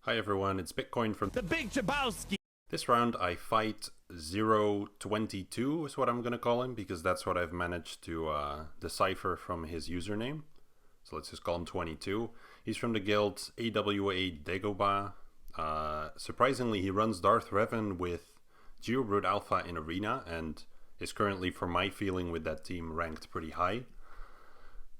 Hi everyone, it's Bitcoin from The Big Jabowski. This round. I fight 022 is what I'm gonna call him, because that's what I've managed to decipher from his username. So let's just call him 22. He's from the guild AWA Dagobah. Surprisingly, he runs Darth Revan with Geobrute Alpha in Arena and is currently, for my feeling, with that team ranked pretty high.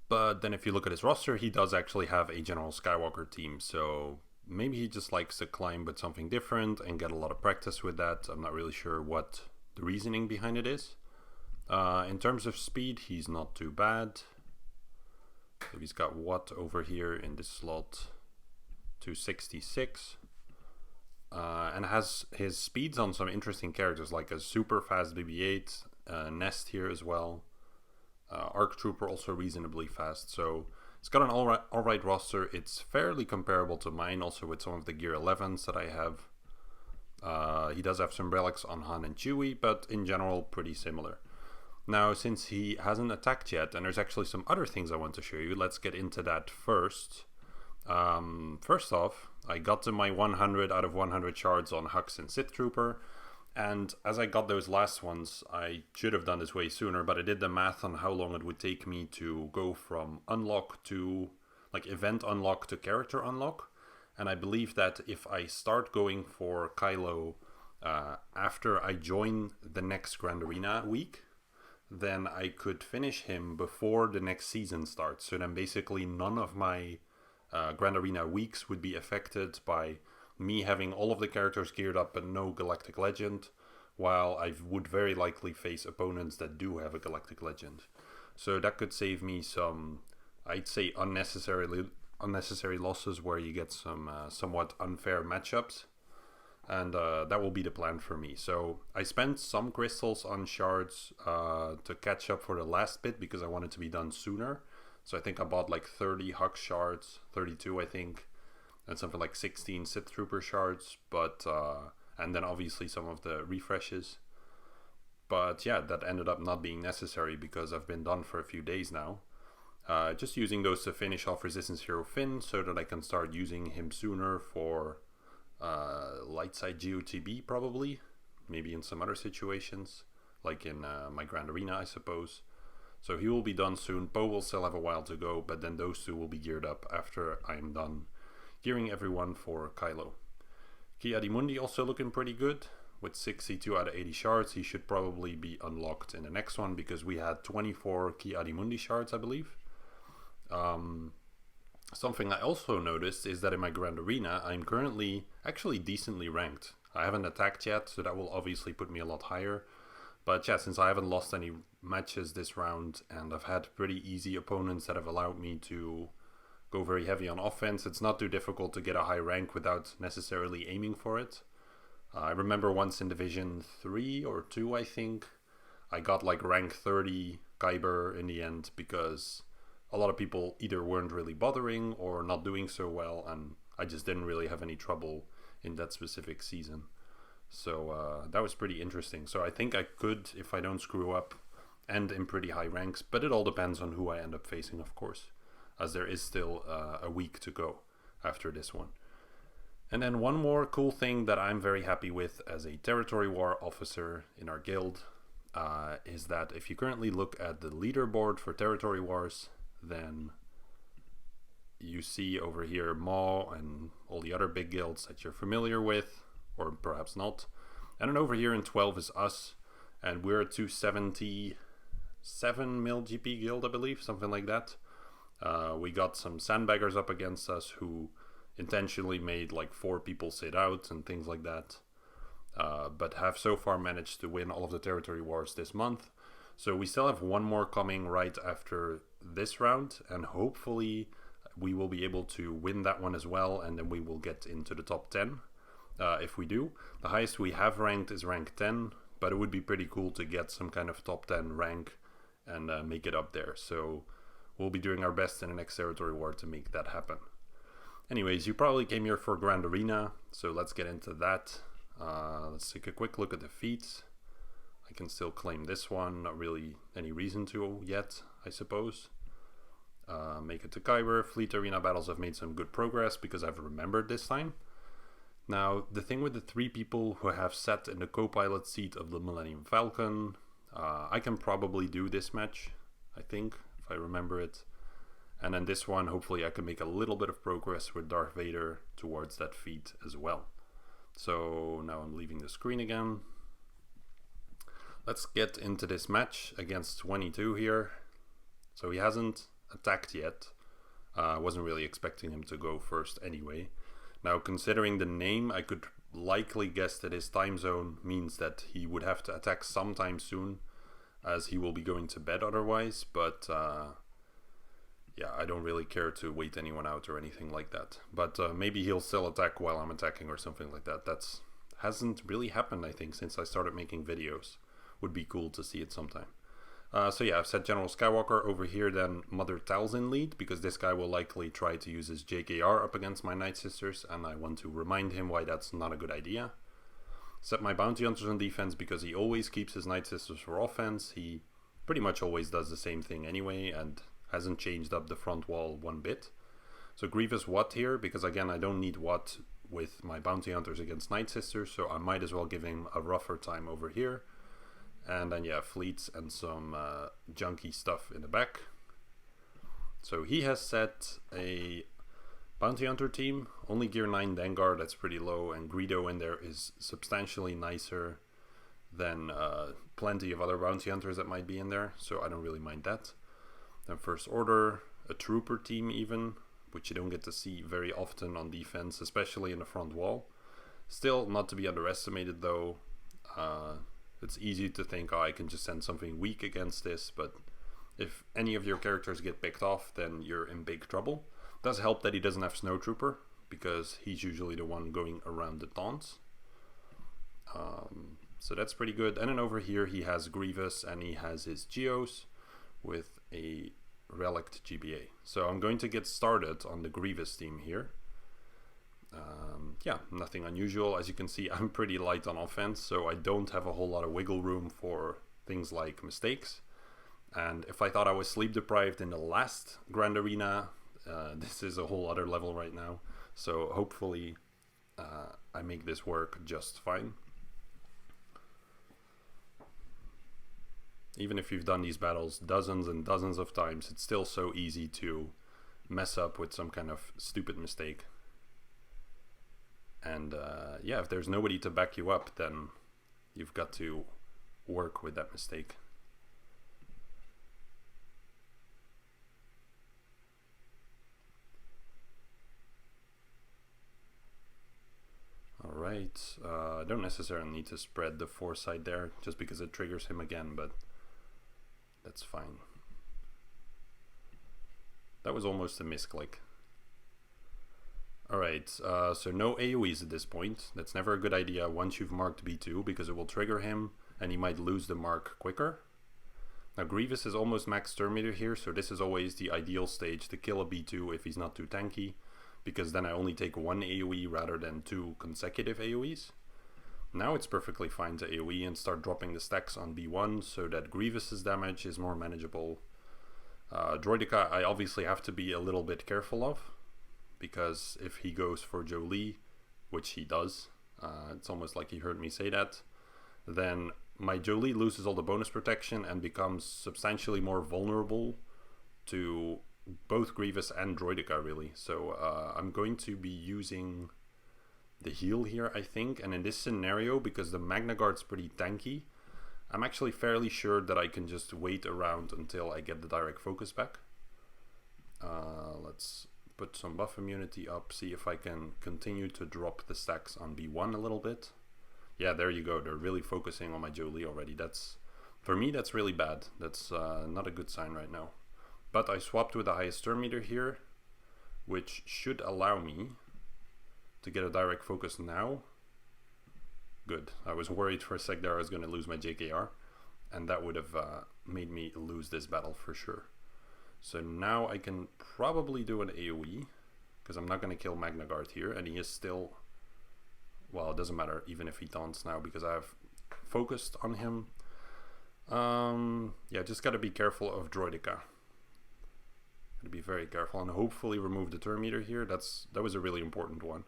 But then if you look at his roster, he does actually have a General Skywalker team, so maybe he just likes to climb with something different and get a lot of practice with that. I'm not really sure what the reasoning behind it is. In terms of speed, he's not too bad. So he's got what over here in this slot? 266. And has his speeds on some interesting characters, like a super fast BB-8, Nest here as well. Arc Trooper also reasonably fast, so it's got an alright roster. It's fairly comparable to mine, also with some of the Gear 11s that I have. He does have some relics on Han and Chewie, but in general pretty similar. Now, since he hasn't attacked yet, and there's actually some other things I want to show you, let's get into that first. First off, I got to my 100 out of 100 shards on Hux and Sith Trooper, and as I got those last ones, I should have done this way sooner, but I did the math on how long it would take me to go from unlock to, like, event unlock to character unlock, and I believe that if I start going for Kylo after I join the next Grand Arena week, then I could finish him before the next season starts. So then basically none of my Grand Arena weeks would be affected by me having all of the characters geared up but no Galactic Legend, while I would very likely face opponents that do have a Galactic Legend. So that could save me some, I'd say, unnecessary losses where you get some somewhat unfair matchups, and that will be the plan for me. So I spent some crystals on shards to catch up for the last bit because I wanted to be done sooner. So I think I bought like 30 Hux shards, 32 I think, and something like 16 Sith Trooper shards, but and then obviously some of the refreshes. But yeah, that ended up not being necessary because I've been done for a few days now. Just using those to finish off Resistance Hero Finn so that I can start using him sooner for light side GOTB probably, maybe in some other situations, like in my Grand Arena I suppose. So he will be done soon. Poe will still have a while to go, but then those two will be geared up after I'm done gearing everyone for Kylo. Ki-Adi-Mundi also looking pretty good. With 62 out of 80 shards, he should probably be unlocked in the next one because we had 24 Ki-Adi-Mundi shards, I believe. Something I also noticed is that in my Grand Arena, I'm currently actually decently ranked. I haven't attacked yet, so that will obviously put me a lot higher. But yeah, since I haven't lost any matches this round, and I've had pretty easy opponents that have allowed me to go very heavy on offense, it's not too difficult to get a high rank without necessarily aiming for it. I remember once in Division 3 or 2, I think, I got like rank 30 Kyber in the end because a lot of people either weren't really bothering or not doing so well, and I just didn't really have any trouble in that specific season. So that was pretty interesting. So I think I could, if I don't screw up, end in pretty high ranks, but it all depends on who I end up facing, of course, as there is still a week to go after this one. And then one more cool thing that I'm very happy with as a Territory War officer in our guild is that if you currently look at the leaderboard for Territory Wars, then you see over here Maw and all the other big guilds that you're familiar with, or perhaps not. And then over here in 12 is us, and we're a 277 mil GP guild, I believe, something like that. We got some sandbaggers up against us who intentionally made like 4 people sit out and things like that, but have so far managed to win all of the Territory Wars this month. So we still have one more coming right after this round, and hopefully we will be able to win that one as well, and then we will get into the top 10. If we do, the highest we have ranked is rank 10, but it would be pretty cool to get some kind of top 10 rank and make it up there. So we'll be doing our best in the next Territory War to make that happen. Anyways, you probably came here for Grand Arena, so let's get into that. Let's take a quick look at the feats. I can still claim this one, not really any reason to yet, I suppose. Make it to Kyber. Fleet Arena battles have made some good progress because I've remembered this time. Now, the thing with the 3 people who have sat in the co-pilot seat of the Millennium Falcon, I can probably do this match, I think, if I remember it. And then this one, hopefully I can make a little bit of progress with Darth Vader towards that feat as well. So now I'm leaving the screen again. Let's get into this match against 22 here. So he hasn't attacked yet. I wasn't really expecting him to go first anyway. Now, considering the name, I could likely guess that his time zone means that he would have to attack sometime soon, as he will be going to bed otherwise. But yeah, I don't really care to wait anyone out or anything like that. But maybe he'll still attack while I'm attacking or something like that. That's hasn't really happened, I think, since I started making videos. Would be cool to see it sometime. So yeah, I've set General Skywalker over here, then Mother Talzin lead, because this guy will likely try to use his JKR up against my Night Sisters, and I want to remind him why that's not a good idea. Set my Bounty Hunters on defense because he always keeps his Night Sisters for offense. He pretty much always does the same thing anyway, and hasn't changed up the front wall one bit. So Grievous Watt here, because again, I don't need Watt with my Bounty Hunters against Night Sisters, so I might as well give him a rougher time over here. And then yeah, fleets and some junky stuff in the back. So he has set a Bounty Hunter team, only Gear 9 Dengar, that's pretty low, and Greedo in there is substantially nicer than plenty of other Bounty Hunters that might be in there, so I don't really mind that. Then First Order, a Trooper team even, which you don't get to see very often on defense, especially in the front wall. Still not to be underestimated though. It's easy to think, oh, I can just send something weak against this, but if any of your characters get picked off, then you're in big trouble. It does help that he doesn't have Snowtrooper, because he's usually the one going around the taunts. So that's pretty good. And then over here he has Grievous, and he has his Geos with a Relict GBA. So I'm going to get started on the Grievous team here. Yeah, nothing unusual. As you can see, I'm pretty light on offense, so I don't have a whole lot of wiggle room for things like mistakes. And if I thought I was sleep deprived in the last Grand Arena, this is a whole other level right now. So hopefully I make this work just fine. Even if you've done these battles dozens and dozens of times, it's still so easy to mess up with some kind of stupid mistake. And yeah, if there's nobody to back you up, then you've got to work with that mistake. Alright, I don't necessarily need to spread the foresight there, just because it triggers him again, but that's fine. That was almost a misclick. Alright, so no AoEs at this point. That's never a good idea once you've marked B2, because it will trigger him and he might lose the mark quicker. Now Grievous is almost max turn meter here, so this is always the ideal stage to kill a B2 if he's not too tanky, because then I only take one AoE rather than 2 consecutive AoEs. Now it's perfectly fine to AoE and start dropping the stacks on B1 so that Grievous's damage is more manageable. Droideka I obviously have to be a little bit careful of, because if he goes for Jolie, which he does, it's almost like he heard me say that, then my Jolie loses all the bonus protection and becomes substantially more vulnerable to both Grievous and Droideka really. So I'm going to be using the heal here, I think, and in this scenario, because the Magna Guard's pretty tanky, I'm actually fairly sure that I can just wait around until I get the direct focus back. Let's put some buff immunity up, see if I can continue to drop the stacks on B1 a little bit. Yeah, there you go, they're really focusing on my Jolie already. That's, for me, that's really bad. That's not a good sign right now. But I swapped with the highest turn meter here, which should allow me to get a direct focus now. Good. I was worried for a sec there I was going to lose my JKR, and that would have made me lose this battle for sure. So now I can probably do an AoE, because I'm not going to kill Magna Guard here, and he is still, well, it doesn't matter even if he taunts now, because I have focused on him. Yeah, just got to be careful of Droideka. Got to be very careful and hopefully remove the turn meter here. That was a really important one.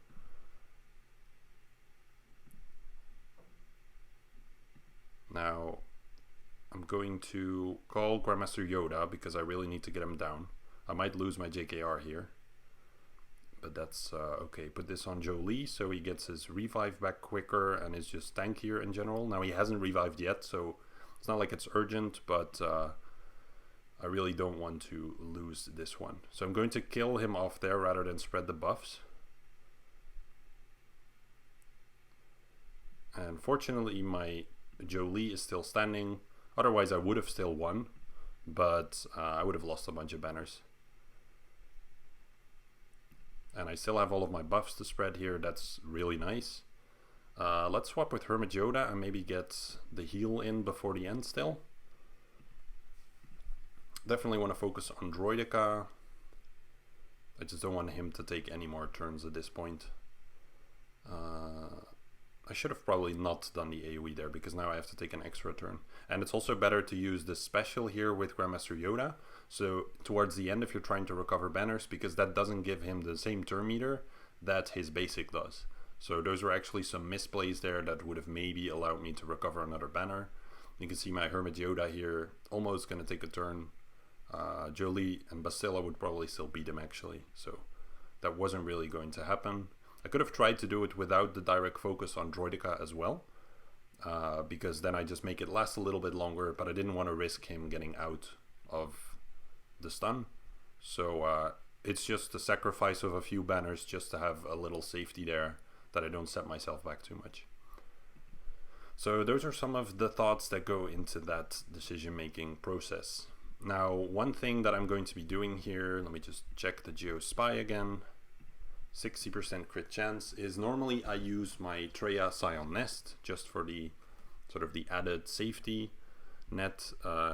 going to call Grandmaster Yoda because I really need to get him down. I might lose my JKR here, but that's okay. Put this on Jolie so he gets his revive back quicker and is just tankier in general. Now he hasn't revived yet, so it's not like it's urgent, but I really don't want to lose this one. So I'm going to kill him off there rather than spread the buffs. And fortunately my Jolie is still standing. Otherwise I would have still won, but I would have lost a bunch of banners. And I still have all of my buffs to spread here. That's really nice. Let's swap with Hermit Yoda and maybe get the heal in before the end still. Definitely want to focus on Droidica. I just don't want him to take any more turns at this point. I should have probably not done the AoE there because now I have to take an extra turn. And it's also better to use the special here with Grandmaster Yoda. So towards the end if you're trying to recover banners, because that doesn't give him the same turn meter that his basic does. So those are actually some misplays there that would have maybe allowed me to recover another banner. You can see my Hermit Yoda here almost going to take a turn. Jolie and Bastilla would probably still beat him actually. So that wasn't really going to happen. I could have tried to do it without the direct focus on Droidica as well, because then I just make it last a little bit longer, but I didn't want to risk him getting out of the stun. So it's just a sacrifice of a few banners just to have a little safety there, that I don't set myself back too much. So those are some of the thoughts that go into that decision-making process. Now, one thing that I'm going to be doing here, let me just check the Geo Spy again. 60% crit chance is normally I use my Treya Scion Nest just for the sort of the added safety net.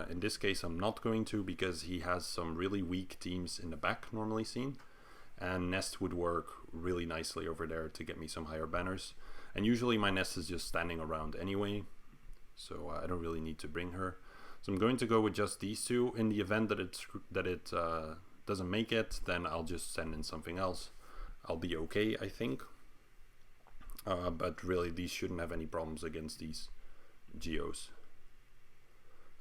In this case I'm not going to, because he has some really weak teams in the back normally seen, and Nest would work really nicely over there to get me some higher banners. And usually my Nest is just standing around anyway, so I don't really need to bring her. So I'm going to go with just these two. In the event that it doesn't make it, then I'll just send in something else. I'll be okay, I think. But really, these shouldn't have any problems against these Geos.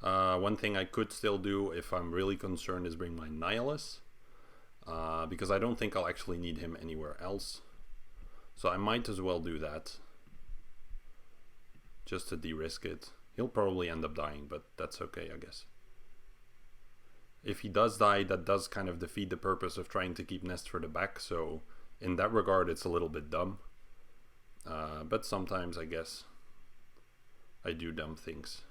One thing I could still do if I'm really concerned is bring my Nihilus. Because I don't think I'll actually need him anywhere else. So I might as well do that. Just to de-risk it. He'll probably end up dying, but that's okay, I guess. If he does die, that does kind of defeat the purpose of trying to keep Nest for the back, so in that regard it's a little bit dumb. But sometimes I guess I do dumb things.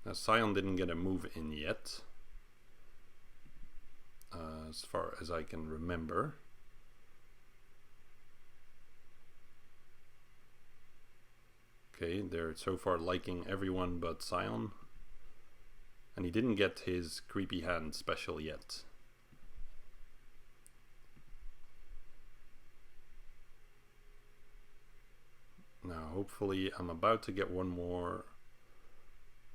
Now Scion didn't get a move in yet, as far as I can remember. Okay, they're so far liking everyone but Scion. And he didn't get his creepy hand special yet. Now hopefully I'm about to get one more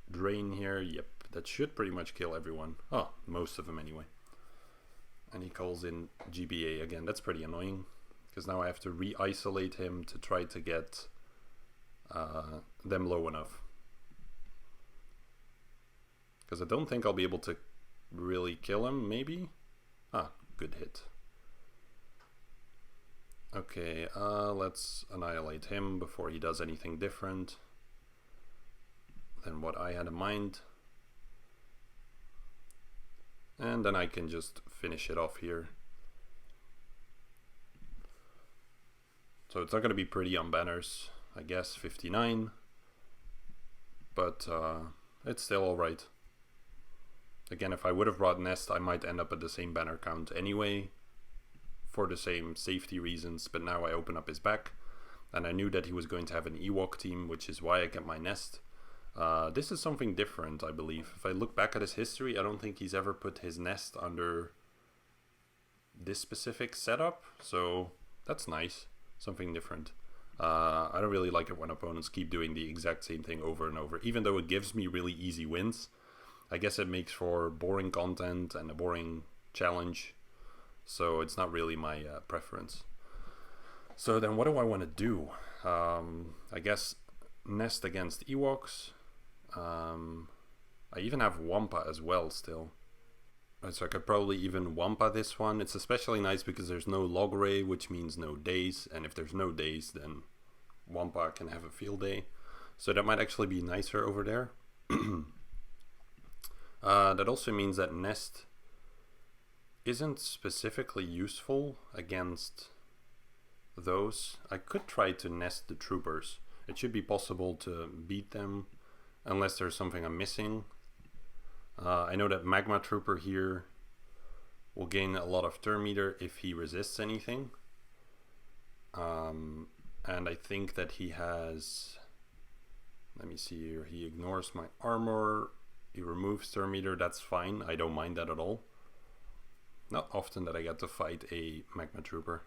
drain here. Yep, that should pretty much kill everyone. Oh, most of them anyway. And he calls in GBA again. That's pretty annoying, because now I have to re-isolate him to try to get them low enough. Because I don't think I'll be able to really kill him, maybe? Ah, good hit. Okay, let's annihilate him before he does anything different than what I had in mind. And then I can just finish it off here. So it's not going to be pretty on banners, I guess, 59. But it's still alright. Again, if I would have brought Nest, I might end up at the same banner count anyway, for the same safety reasons, but now I open up his back, and I knew that he was going to have an Ewok team, which is why I get my Nest. This is something different, I believe. If I look back at his history, I don't think he's ever put his Nest under this specific setup, so that's nice. Something different. I don't really like it when opponents keep doing the exact same thing over and over, even though it gives me really easy wins. I guess it makes for boring content and a boring challenge, so it's not really my preference. So then what do I want to do? I guess Nest against Ewoks. I even have Wampa as well still. Right, so I could probably even Wampa this one. It's especially nice because there's no log array, which means no days. And if there's no days, then Wampa can have a field day. So that might actually be nicer over there. That also means that Nest isn't specifically useful against those. I could try to nest the troopers. It should be possible to beat them unless there's something I'm missing. I know that Magma Trooper here will gain a lot of turn meter if he resists anything. And I think that he has, let me see here, he ignores my armor, he removes turn meter, that's fine, I don't mind that at all. Not often that I get to fight a Magma Trooper.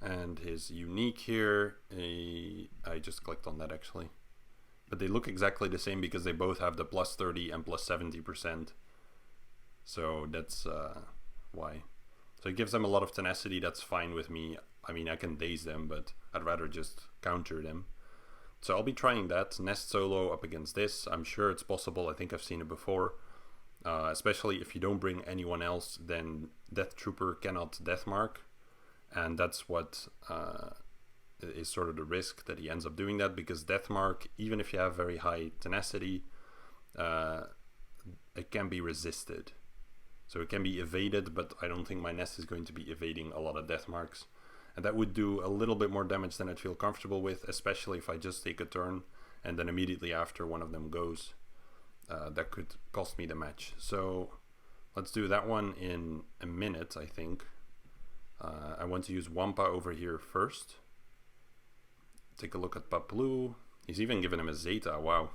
And his unique here, I just clicked on that actually. But they look exactly the same because they both have the plus 30 and plus 70%. So that's why. So it gives them a lot of tenacity, that's fine with me. I mean, I can daze them, but I'd rather just counter them. So I'll be trying that. Nest solo up against this. I'm sure it's possible. I think I've seen it before. Especially if you don't bring anyone else, then Death Trooper cannot Deathmark. And that's what is sort of the risk that he ends up doing that, because Deathmark, even if you have very high tenacity, it can be resisted. So it can be evaded, but I don't think my Nest is going to be evading a lot of Deathmarks. And that would do a little bit more damage than I'd feel comfortable with, especially if I just take a turn and then immediately after one of them goes. That could cost me the match. So let's do that one in a minute, I think. I want to use Wampa over here first. Take a look at Paplu. He's even given him a Zeta, wow.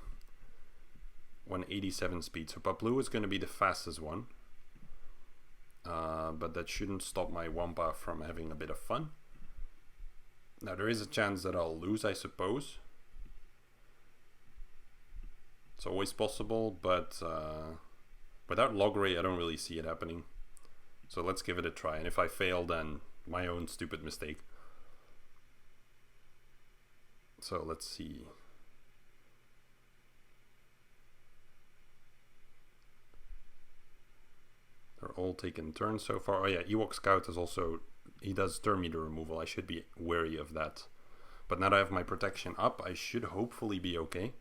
187 speed. So Paplu is going to be the fastest one. But that shouldn't stop my Wampa from having a bit of fun. Now there is a chance that I'll lose, I suppose. It's always possible, but without log array I don't really see it happening. So let's give it a try, and if I fail, then my own stupid mistake. So let's see. They're all taking turns so far. Oh yeah, Ewok Scout is also, he does turn meter removal. I should be wary of that. But now that I have my protection up, I should hopefully be okay.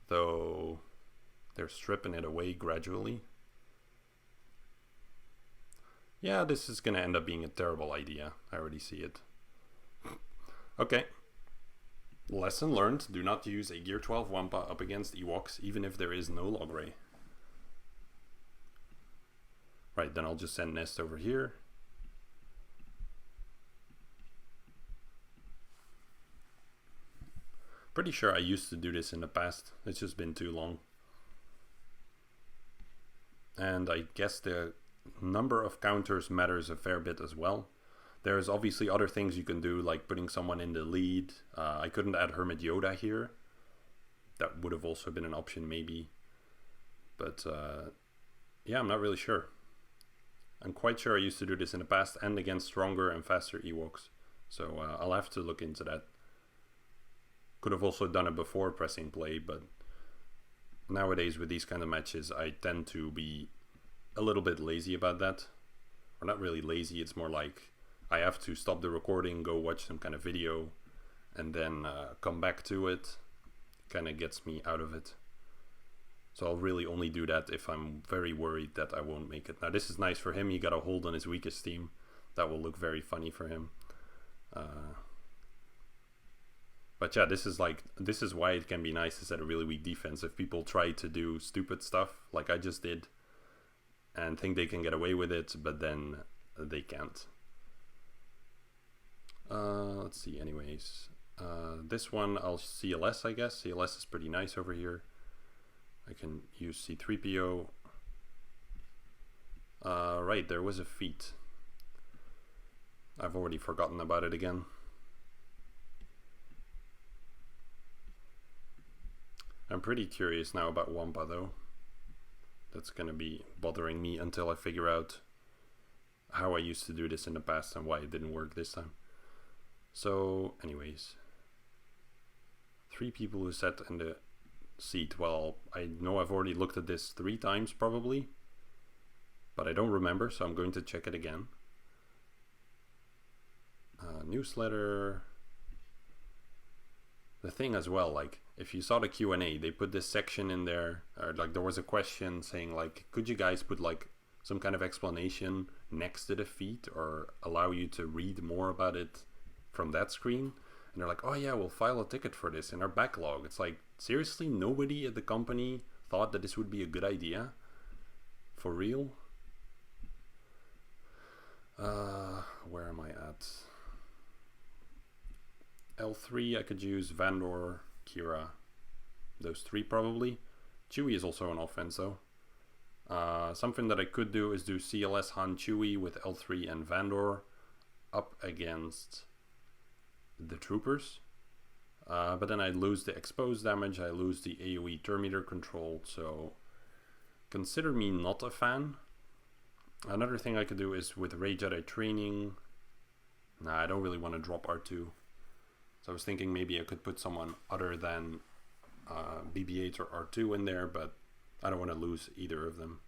Though they're stripping it away gradually. Yeah, this is going to end up being a terrible idea. I already see it. Okay. Lesson learned. Do not use a Gear 12 Wampa up against Ewoks, even if there is no log array. Right, then I'll just send Nest over here. Pretty sure I used to do this in the past. It's just been too long. And I guess the number of counters matters a fair bit as well. There's obviously other things you can do, like putting someone in the lead. I couldn't add Hermit Yoda here. That would have also been an option maybe. But yeah, I'm not really sure. I'm quite sure I used to do this in the past and against stronger and faster Ewoks. So I'll have to look into that. Could have also done it before pressing play, but nowadays with these kind of matches I tend to be a little bit lazy about that. Or not really lazy, it's more like I have to stop the recording, go watch some kind of video, and then come back to it. Kind of gets me out of it. So I'll really only do that if I'm very worried that I won't make it. Now this is nice for him, he got a hold on his weakest team. That will look very funny for him. But yeah, this is why it can be nice to set a really weak defense. If people try to do stupid stuff like I just did and think they can get away with it, but then they can't. Let's see, anyways. This one I'll CLS, I guess. CLS is pretty nice over here. I can use C3PO. Right, there was a feat. I've already forgotten about it again. I'm pretty curious now about Wampa though. That's gonna be bothering me until I figure out how I used to do this in the past and why it didn't work this time. So anyways, 3 people who sat in the seat. Well, I know I've already looked at this 3 times probably, but I don't remember, so I'm going to check it again. Newsletter. The thing as well, like if you saw the Q&A, they put this section in there, or like there was a question saying like, could you guys put like some kind of explanation next to the feed or allow you to read more about it from that screen? And they're like, oh yeah, we'll file a ticket for this in our backlog. It's like, seriously, nobody at the company thought that this would be a good idea? For real? Where am I at? L3, I could use Vandor, Kira. Those 3 probably. Chewie is also an offense though. Something that I could do is do CLS Han Chewie with L3 and Vandor up against the troopers. But then I lose the exposed damage, I lose the AoE turn meter control, so consider me not a fan. Another thing I could do is with Ray Jedi training. Nah, I don't really want to drop R2. So I was thinking maybe I could put someone other than BB-8 or R2 in there, but I don't want to lose either of them.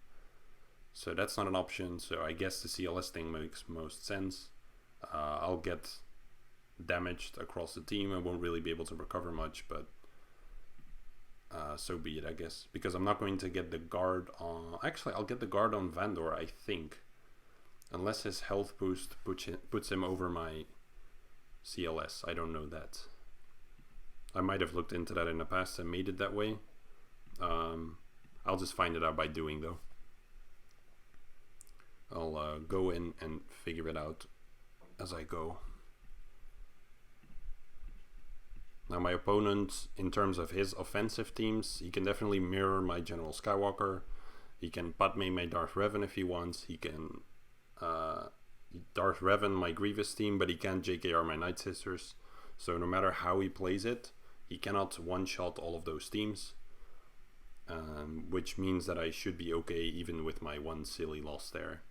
So that's not an option, so I guess the CLS thing makes most sense. I'll get damaged across the team. I won't really be able to recover much, but so be it, I guess. Because I'm not going to get the guard on... Actually, I'll get the guard on Vandor, I think. Unless his health boost puts him over my CLS. I don't know that. I might have looked into that in the past and made it that way. I'll just find it out by doing, though. I'll go in and figure it out as I go. Now my opponent, in terms of his offensive teams, he can definitely mirror my General Skywalker. He can Padme my Darth Revan if he wants. He can Darth Revan my Grievous team, but he can't JKR my Night Sisters. So no matter how he plays it, he cannot one-shot all of those teams. Which means that I should be okay even with my one silly loss there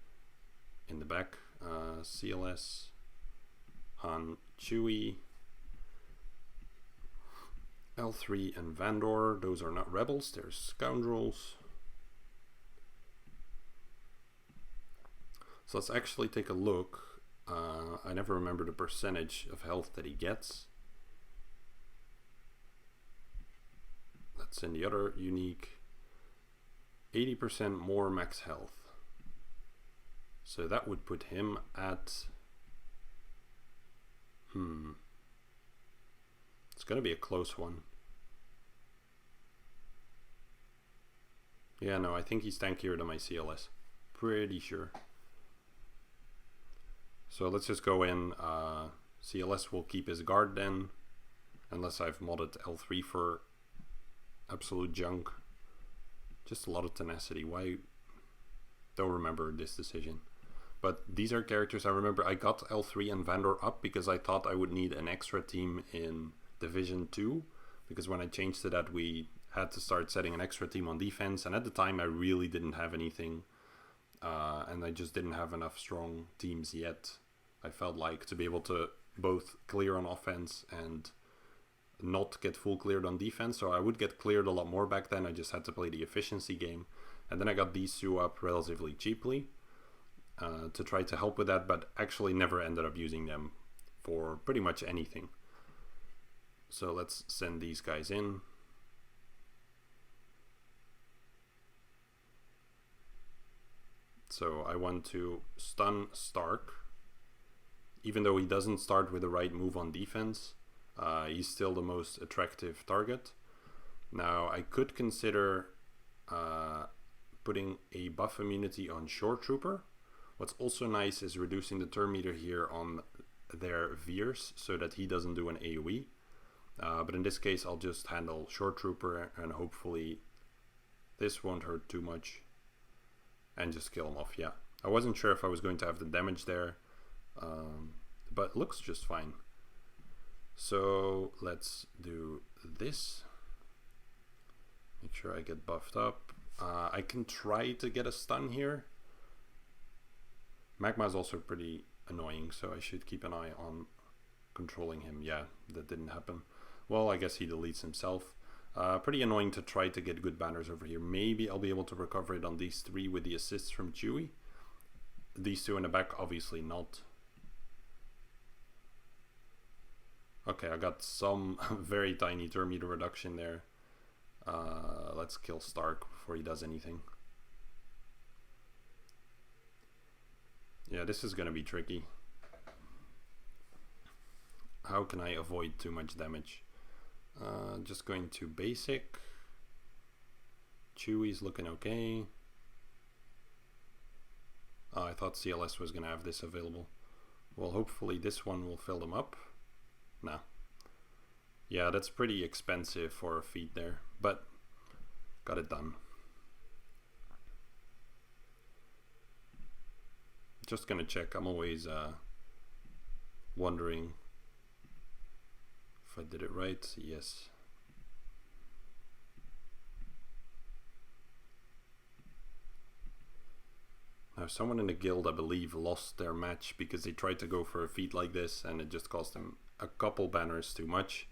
in the back. CLS, Han Chewie, L3 and Vandor. Those are not rebels, they're scoundrels. So let's actually take a look. I never remember the percentage of health that he gets. That's in the other unique. 80% more max health. So that would put him at... It's going to be a close one. Yeah, no, I think he's tankier than my CLS. Pretty sure. So let's just go in. CLS will keep his guard then. Unless I've modded L3 for absolute junk. Just a lot of tenacity. Why? Don't remember this decision. But these are characters I remember. I got L3 and Vandor up because I thought I would need an extra team in Division 2. Because when I changed to that, we had to start setting an extra team on defense. And at the time, I really didn't have anything. And I just didn't have enough strong teams yet. I felt like to be able to both clear on offense and not get full cleared on defense. So I would get cleared a lot more back then. I just had to play the efficiency game. And then I got these two up relatively cheaply to try to help with that, but actually never ended up using them for pretty much anything. So let's send these guys in. So I want to stun Stark. Even though he doesn't start with the right move on defense, he's still the most attractive target. Now I could consider putting a buff immunity on Shore Trooper. What's also nice is reducing the turn meter here on their Veers so that he doesn't do an AoE. But in this case I'll just handle Shore Trooper and hopefully this won't hurt too much. And just kill him off, yeah. I wasn't sure if I was going to have the damage there. But it looks just fine. So let's do this. Make sure I get buffed up. I can try to get a stun here. Magma is also pretty annoying, so I should keep an eye on controlling him. Yeah, that didn't happen. Well, I guess he deletes himself. Pretty annoying to try to get good banners over here. Maybe I'll be able to recover it on these 3 with the assists from Chewie. These 2 in the back, obviously not. Okay, I got some very tiny turn meter reduction there. Let's kill Stark before he does anything. Yeah, this is gonna be tricky. How can I avoid too much damage? Just going to basic. Chewie's looking okay. Oh, I thought CLS was gonna have this available. Well, hopefully this one will fill them up. No. Yeah, that's pretty expensive for a feat there, but got it done. Just gonna check. I'm always wondering if I did it right. Yes. Now, someone in the guild, I believe, lost their match because they tried to go for a feat like this and it just cost them a couple banners too much.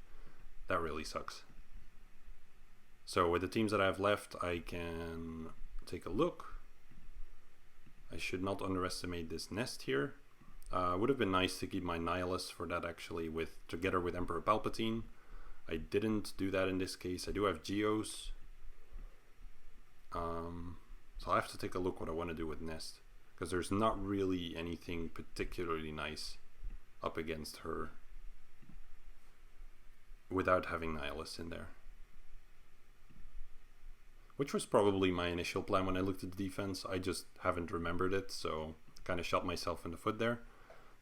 That really sucks. So with the teams that I have left, I can take a look. I should not underestimate this nest here. Would have been nice to keep my Nihilus for that actually together with Emperor Palpatine. I didn't do that in this case. I do have Geos. So I have to take a look what I want to do with Nest, because there's not really anything particularly nice up against her without having Nihilus in there. Which was probably my initial plan when I looked at the defense. I just haven't remembered it, so kind of shot myself in the foot there.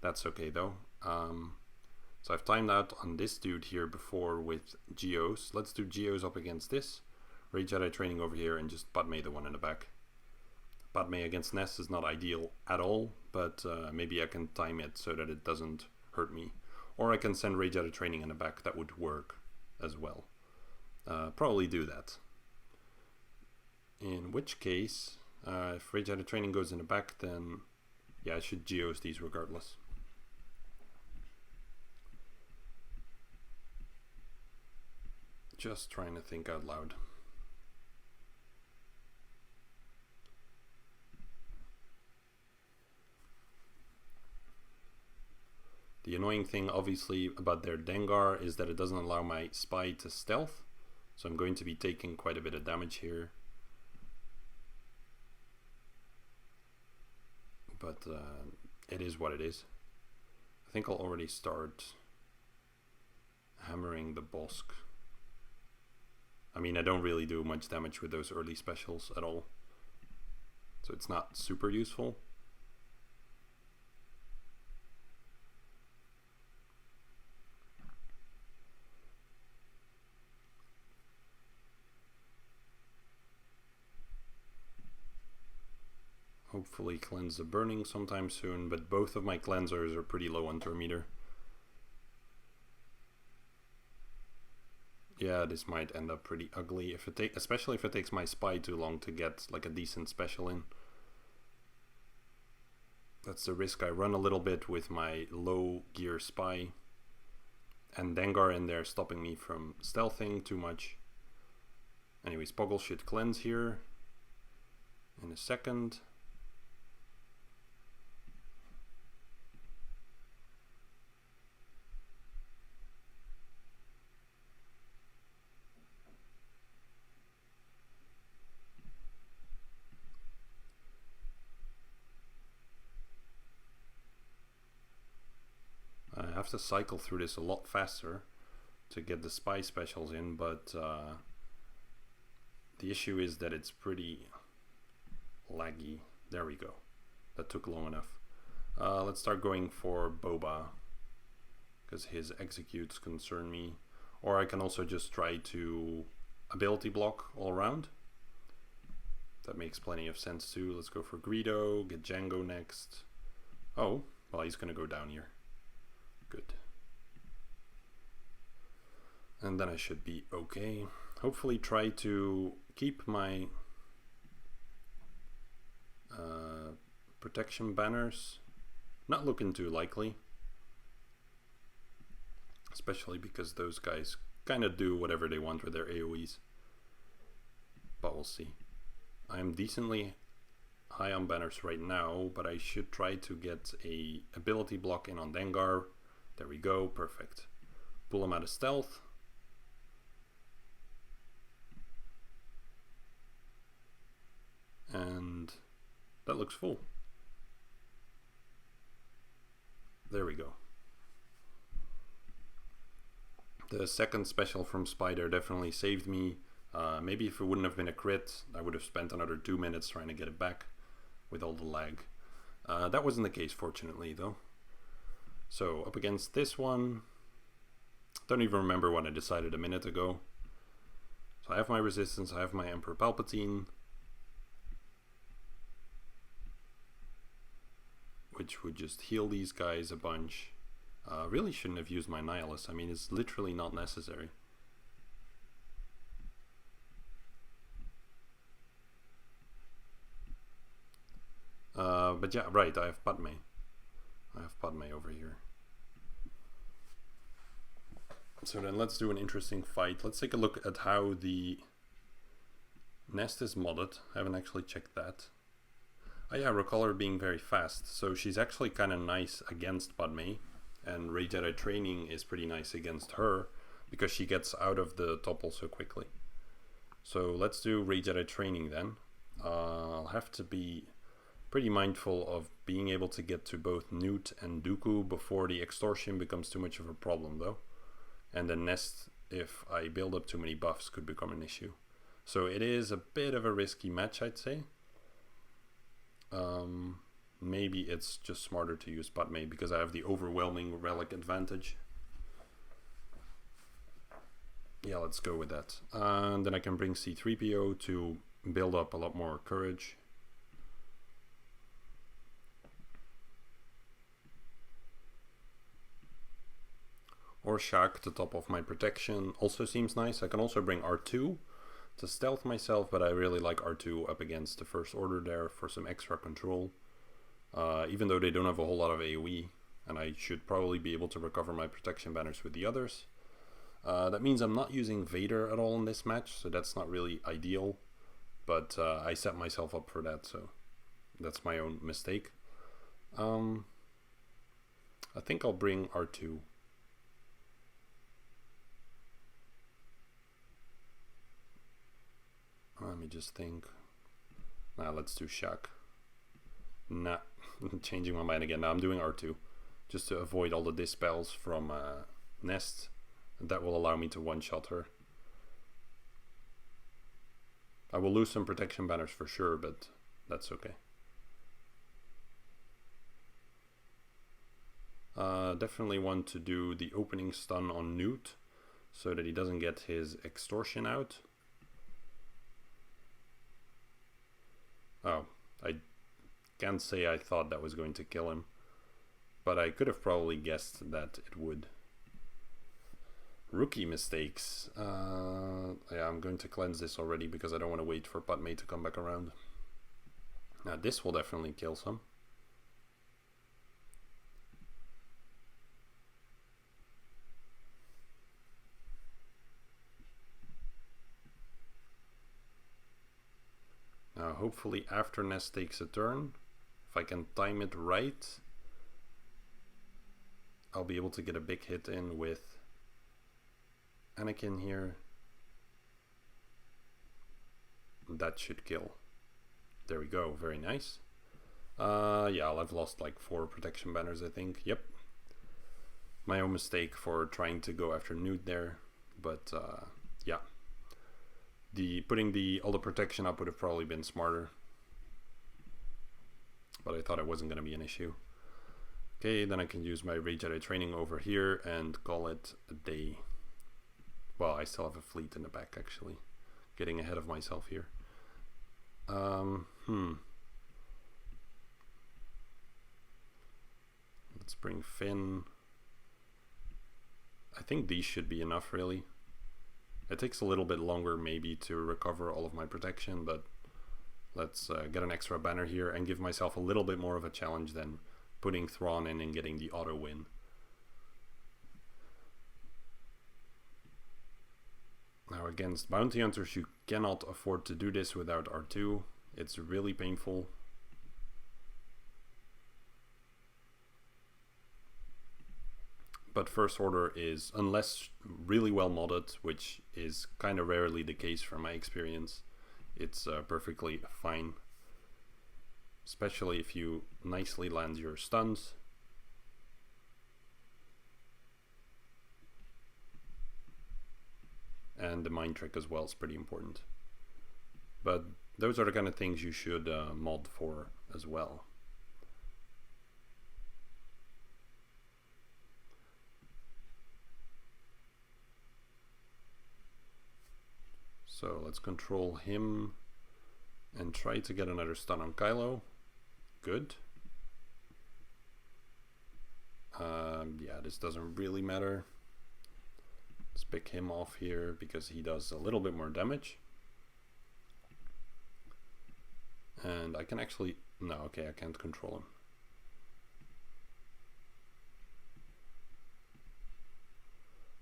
That's okay though. So I've timed out on this dude here before with Geos. Let's do Geos up against this. Rey Jedi training over here and just Padme the one in the back. Padme against Nest is not ideal at all, but maybe I can time it so that it doesn't hurt me. Or I can send Rey Jedi training in the back. That would work as well. Probably do that. In which case, if Rey Jedi training goes in the back, then yeah, I should Geos these regardless. Just trying to think out loud. The annoying thing obviously about their Dengar is that it doesn't allow my spy to stealth, so I'm going to be taking quite a bit of damage here. But it is what it is. I think I'll already start hammering the Bosk. I mean, I don't really do much damage with those early specials at all, so it's not super useful. Hopefully cleanse the burning sometime soon, but both of my cleansers are pretty low on turn meter. Yeah, this might end up pretty ugly if it especially if it takes my spy too long to get like a decent special in. That's the risk I run a little bit with my low gear spy. And Dengar in there stopping me from stealthing too much. Anyways, Poggle should cleanse here in a second. I have to cycle through this a lot faster to get the spy specials in, but the issue is that it's pretty laggy. There we go. That took long enough. Let's start going for Boba, because his executes concern me. Or I can also just try to ability block all around. That makes plenty of sense too. Let's go for Greedo, get Django next. Oh, well, he's gonna go down here. Good. And then I should be okay. Hopefully try to keep my protection banners. Not looking too likely. Especially because those guys kind of do whatever they want with their AoEs. But we'll see. I'm decently high on banners right now, but I should try to get a ability block in on Dengar. There we go, perfect. Pull him out of stealth. And that looks full. There we go. The second special from Spider definitely saved me. Maybe if it wouldn't have been a crit, I would have spent another 2 minutes trying to get it back with all the lag. That wasn't the case, fortunately, though. So up against this one, don't even remember what I decided a minute ago. So I have my resistance, I have my Emperor Palpatine, which would just heal these guys a bunch. Really shouldn't have used my Nihilus. I mean, it's literally not necessary. But yeah, right, I have Padme. I have Padme over here. So then let's do an interesting fight. Let's take a look at how the nest is modded. I haven't actually checked that. Oh yeah, recall her being very fast. So she's actually kind of nice against Padme. And Rey Jedi Training is pretty nice against her because she gets out of the topple so quickly. So let's do Rey Jedi Training then. I'll have to be pretty mindful of being able to get to both Newt and Dooku before the extortion becomes too much of a problem though. And the nest, if I build up too many buffs, could become an issue. So it is a bit of a risky match, I'd say. Maybe it's just smarter to use Padme because I have the overwhelming relic advantage. Yeah, let's go with that. And then I can bring C-3PO to build up a lot more courage. Or Shaq to top off my protection also seems nice. I can also bring R2 to stealth myself, but I really like R2 up against the First Order there for some extra control. Even though they don't have a whole lot of AoE, and I should probably be able to recover my protection banners with the others. That means I'm not using Vader at all in this match, so that's not really ideal. But I set myself up for that, so that's my own mistake. I think I'll bring R2. Let me just think. Nah, let's do Shaq. Nah, changing my mind again. Now I'm doing R2 just to avoid all the dispels from Nest. That will allow me to one-shot her. I will lose some protection banners for sure, but that's okay. Definitely want to do the opening stun on Newt so that he doesn't get his extortion out. Oh, I can't say I thought that was going to kill him, but I could have probably guessed that it would. Rookie mistakes. Yeah, I'm going to cleanse this already because I don't want to wait for Padme to come back around. Now this will definitely kill some. Now hopefully after Nest takes a turn, if I can time it right, I'll be able to get a big hit in with Anakin here. That should kill. There we go, very nice. Yeah, I've lost like 4 protection banners, I think. Yep. My own mistake for trying to go after Newt there, but yeah. Putting all the protection up would have probably been smarter, but I thought it wasn't going to be an issue. Okay, then I can use my Rey Jedi Training over here and call it a day. Well, I still have a fleet in the back actually. Getting ahead of myself here. Let's bring Finn. I think these should be enough really. It takes a little bit longer maybe to recover all of my protection, but let's get an extra banner here and give myself a little bit more of a challenge than putting Thrawn in and getting the auto win. Against bounty hunters, you cannot afford to do this without R2. It's really painful. But First Order is, unless really well modded, which is kind of rarely the case from my experience, it's perfectly fine. Especially if you nicely land your stuns. And the mind trick as well is pretty important. But those are the kind of things you should mod for as well. So let's control him and try to get another stun on Kylo. Good. Yeah, this doesn't really matter. Let's pick him off here because he does a little bit more damage. And I can actually... No, okay, I can't control him.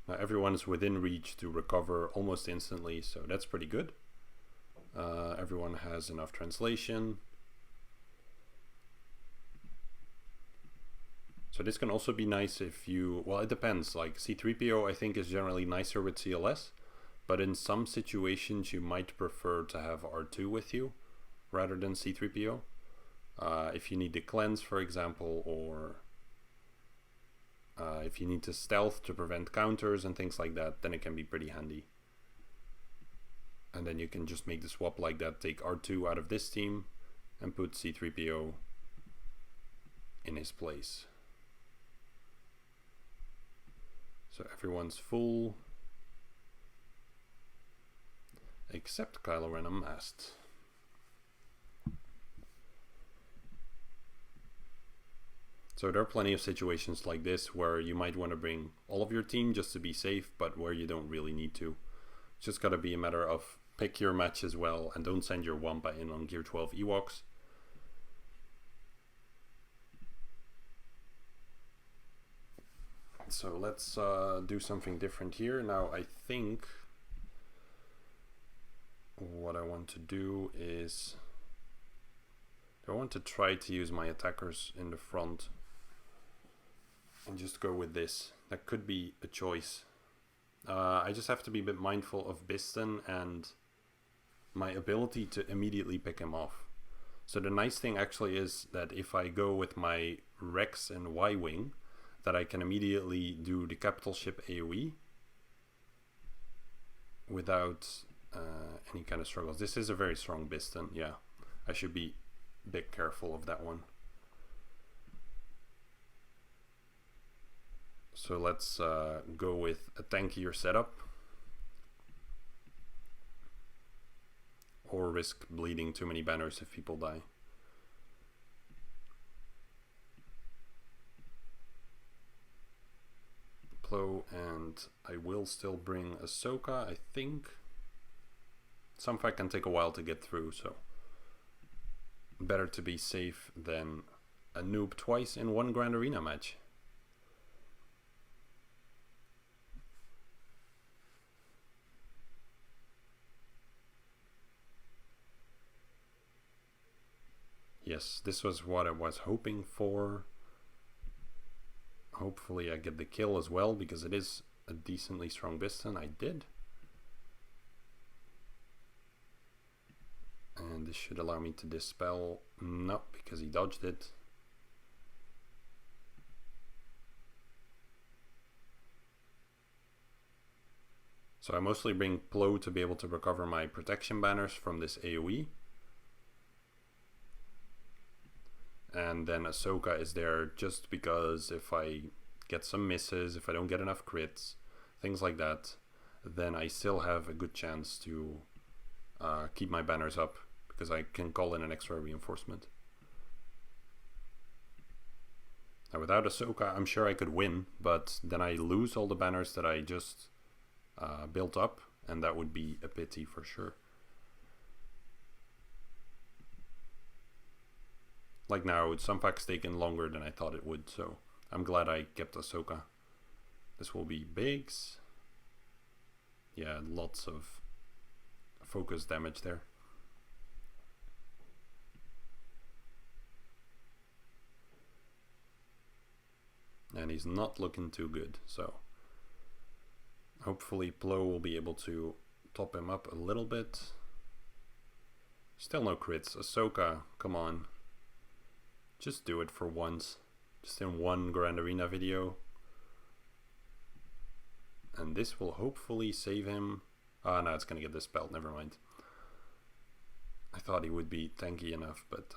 Now everyone is within reach to recover almost instantly, so that's pretty good. Everyone has enough translation. So this can also be nice if you, well, it depends. Like C3PO I think is generally nicer with CLS, but in some situations you might prefer to have R2 with you rather than C3PO. If you need to cleanse, for example, or if you need to stealth to prevent counters and things like that, then it can be pretty handy. And then you can just make the swap like that, take R2 out of this team and put C3PO in his place. So everyone's full, except Kylo Ren unmasked. So there are plenty of situations like this where you might want to bring all of your team just to be safe, but where you don't really need to. It's just gotta be a matter of pick your match as well and don't send your Wampa in on Gear 12 Ewoks. So let's do something different here. Now I think what I want to do is I want to try to use my attackers in the front and just go with this. That could be a choice. I just have to be a bit mindful of Biston and my ability to immediately pick him off. So the nice thing actually is that if I go with my Rex and Y-Wing, that I can immediately do the capital ship AoE without any kind of struggles. This is a very strong Biston, yeah. I should be a bit careful of that one. So let's go with a tankier setup. Or risk bleeding too many banners if people die. And I will still bring Ahsoka, I think. Some fight can take a while to get through, so better to be safe than a noob twice in one Grand Arena match. Yes, this was what I was hoping for. Hopefully I get the kill as well, because it is a decently strong Biston. I did. And this should allow me to dispel. No, because he dodged it. So I mostly bring Plo to be able to recover my protection banners from this AoE. And then Ahsoka is there just because if I get some misses, if I don't get enough crits, things like that, then I still have a good chance to keep my banners up, because I can call in an extra reinforcement. Now without Ahsoka, I'm sure I could win, but then I lose all the banners that I just built up, and that would be a pity for sure. Like now, some packs taken longer than I thought it would, so I'm glad I kept Ahsoka. This will be Biggs. Yeah, lots of focus damage there. And he's not looking too good, so hopefully Plo will be able to top him up a little bit. Still no crits. Ahsoka, come on. Just do it for once. Just in one Grand Arena video. And this will hopefully save him. Oh no, it's gonna get dispelled, never mind. I thought he would be tanky enough, but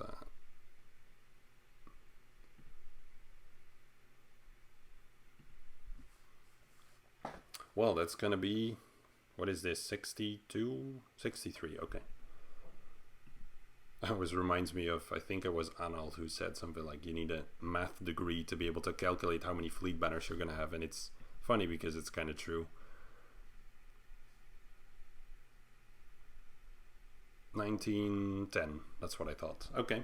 well, that's gonna be, what is this, 62? 63, okay. That always reminds me of, I think it was Arnold who said something like, you need a math degree to be able to calculate how many fleet banners you're gonna have, and it's funny because it's kind of true. 1910, that's what I thought. Okay,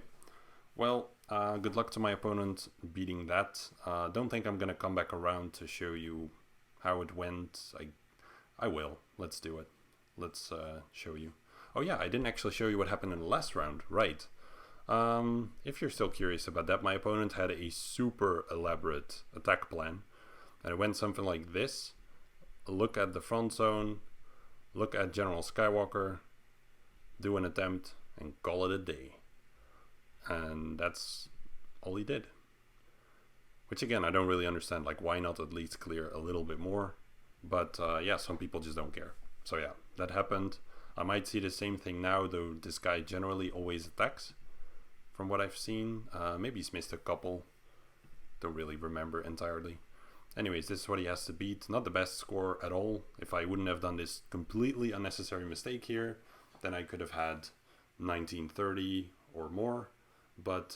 well, good luck to my opponent beating that. Don't think I'm gonna come back around to show you how it went. I will. Let's do it. Let's show you. Oh yeah, I didn't actually show you what happened in the last round. Right. If you're still curious about that, my opponent had a super elaborate attack plan. And it went something like this. Look at the front zone. Look at General Skywalker. Do an attempt and call it a day. And that's all he did. Which again, I don't really understand. Like, why not at least clear a little bit more? But yeah, some people just don't care. So yeah, that happened. I might see the same thing now, though this guy generally always attacks, from what I've seen. Maybe he's missed a couple. Don't really remember entirely. Anyways, this is what he has to beat. Not the best score at all. If I wouldn't have done this completely unnecessary mistake here, then I could have had 1930 or more. But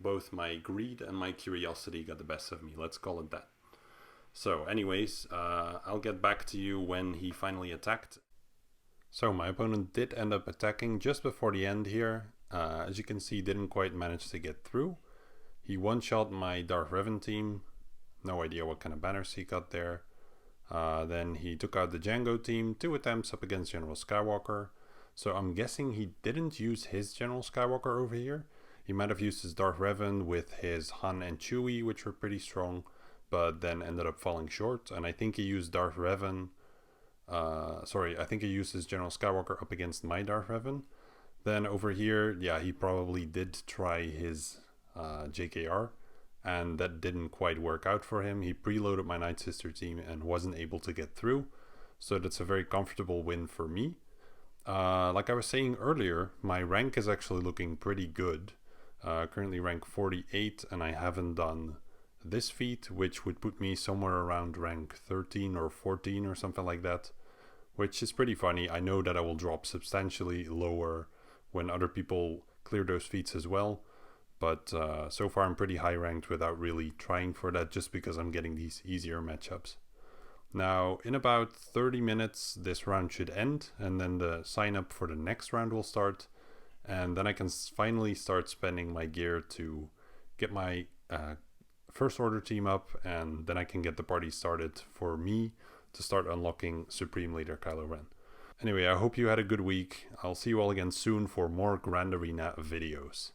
both my greed and my curiosity got the best of me. Let's call it that. So anyways, I'll get back to you when he finally attacked. So my opponent did end up attacking just before the end here. As you can see, didn't quite manage to get through. He one-shot my Darth Revan team. No idea what kind of banners he got there. Then he took out the Django team, 2 attempts up against General Skywalker. So I'm guessing he didn't use his General Skywalker over here. He might have used his Darth Revan with his Han and Chewie, which were pretty strong, but then ended up falling short. And I think he used Darth Revan. I think he used his General Skywalker up against my Darth Revan. Then over here, yeah, he probably did try his JKR, and that didn't quite work out for him. He preloaded my Night Sister team and wasn't able to get through, so that's a very comfortable win for me. Like I was saying earlier, my rank is actually looking pretty good. Currently rank 48, and I haven't done this feat, which would put me somewhere around rank 13 or 14 or something like that, which is pretty funny. I know that I will drop substantially lower when other people clear those feats as well, but so far I'm pretty high ranked without really trying for that, just because I'm getting these easier matchups. Now in about 30 minutes this round should end, and then the sign up for the next round will start, and then I can finally start spending my gear to get my First Order team up, and then I can get the party started for me to start unlocking Supreme Leader Kylo Ren. Anyway, I hope you had a good week. I'll see you all again soon for more Grand Arena videos.